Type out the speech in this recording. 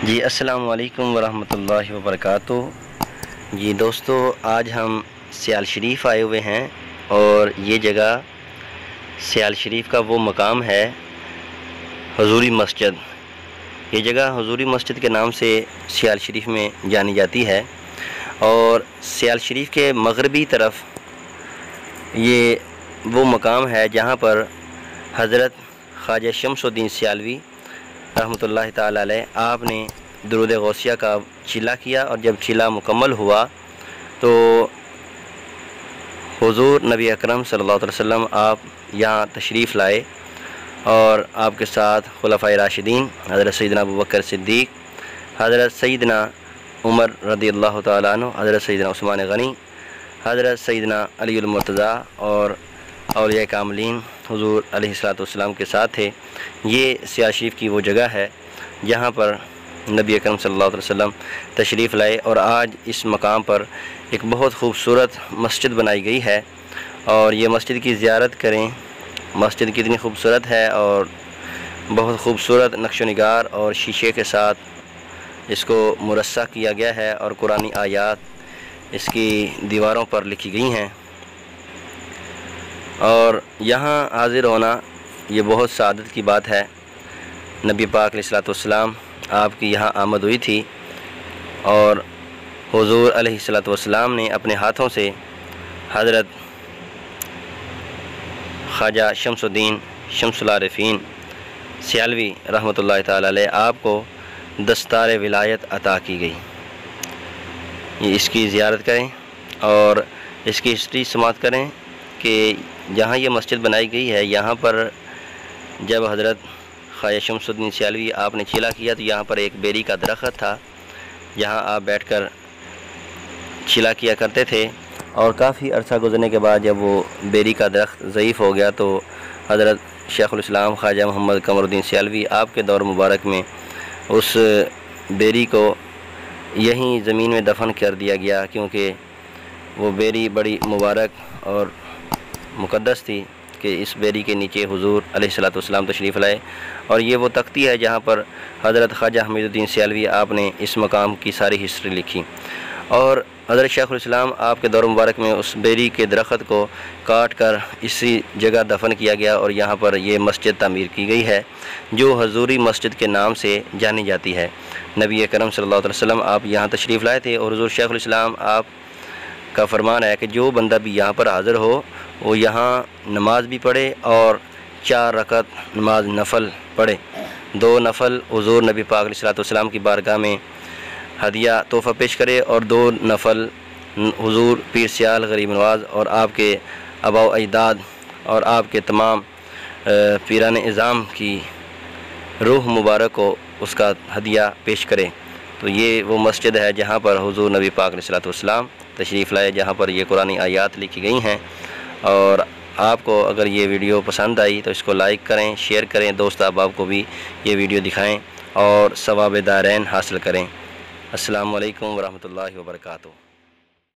جی السلام علیکم ورحمۃ اللہ وبرکاتہ۔ جی دوستو، آج ہم سیال شریف آئے ہوئے ہیں اور یہ جگہ سیال شریف کا وہ مقام ہے حضوری مسجد۔ یہ جگہ حضوری مسجد کے نام سے سیال شریف میں جانی جاتی ہے، اور سیال شریف کے مغربی طرف یہ وہ مقام ہے جہاں پر حضرت خواجہ شمس الدین سیالوی رحمۃ اللہ تعالی علیہ آپ نے درود غوثیہ کا چلا کیا، اور جب چلا مکمل ہوا تو حضور نبی اکرم صلی اللہ علیہ وسلم آپ یہاں تشریف لائے، اور آپ کے ساتھ خلفائے راشدین حضرت سیدنا ابوبکر صدیق، حضرت سیدنا عمر رضی اللہ تعالیٰ عنہ، حضرت سیدنا عثمان غنی، حضرت سیدنا علی المرتضیٰ اور اولیاء کاملین حضور علیہ السلام کے ساتھ تھے۔ یہ سیال شریف کی وہ جگہ ہے جہاں پر نبی اکرم صلی اللہ علیہ وسلم تشریف لائے، اور آج اس مقام پر ایک بہت خوبصورت مسجد بنائی گئی ہے، اور یہ مسجد کی زیارت کریں۔ مسجد کتنی خوبصورت ہے، اور بہت خوبصورت نقش و نگار اور شیشے کے ساتھ اس کو مرصع کیا گیا ہے، اور قرآنی آیات اس کی دیواروں پر لکھی گئی ہیں، اور یہاں حاضر ہونا یہ بہت سعادت کی بات ہے۔ نبی پاک علیہ السلام آپ کی یہاں آمد ہوئی تھی، اور حضور علیہ السلام نے اپنے ہاتھوں سے حضرت خواجہ شمس الدین شمس العارفین سیالوی رحمۃ اللہ تعالی علیہ آپ کو دستار ولایت عطا کی گئی۔ یہ اس کی زیارت کریں اور اس کی ہسٹری سماعت کریں کہ جہاں یہ مسجد بنائی گئی ہے، یہاں پر جب حضرت خواجہ شمس الدین سیالوی آپ نے چلا کیا تو یہاں پر ایک بیری کا درخت تھا جہاں آپ بیٹھ کر چلا کیا کرتے تھے، اور کافی عرصہ گزرنے کے بعد جب وہ بیری کا درخت ضعیف ہو گیا تو حضرت شیخ الاسلام خواجہ محمد قمر الدین سیالوی آپ کے دور مبارک میں اس بیری کو یہیں زمین میں دفن کر دیا گیا، کیونکہ وہ بیری بڑی مبارک اور مقدس تھی کہ اس بیری کے نیچے حضور علیہ السلام تشریف لائے، اور یہ وہ تختی ہے جہاں پر حضرت خواجہ حمید الدین سیالوی آپ نے اس مقام کی ساری ہسٹری لکھی، اور حضرت شیخ الاسلام آپ کے دور مبارک میں اس بیری کے درخت کو کاٹ کر اسی جگہ دفن کیا گیا، اور یہاں پر یہ مسجد تعمیر کی گئی ہے جو حضوری مسجد کے نام سے جانی جاتی ہے۔ نبی اکرم صلی اللہ علیہ وسلم آپ یہاں تشریف لائے تھے، اور حضور شیخ الاسلام آپ کا فرمان ہے کہ جو بندہ بھی یہاں پر حاضر ہو وہ یہاں نماز بھی پڑھے، اور 4 رکعت نماز نفل پڑھے، 2 نفل حضور نبی پاک علیہ السلام کی بارگاہ میں ہدیہ تحفہ پیش کرے، اور 2 نفل حضور پیر سیال غریب نواز اور آپ کے آباء و اجداد اور آپ کے تمام پیران اعظام کی روح مبارک کو اس کا ہدیہ پیش کرے۔ تو یہ وہ مسجد ہے جہاں پر حضور نبی پاک علیہ السلام تشریف لائے، جہاں پر یہ قرآنی آیات لکھی گئی ہیں، اور آپ کو اگر یہ ویڈیو پسند آئی تو اس کو لائک کریں، شیئر کریں، دوست احباب کو بھی یہ ویڈیو دکھائیں اور ثواب دارین حاصل کریں۔ السلام علیکم ورحمۃ اللہ وبرکاتہ۔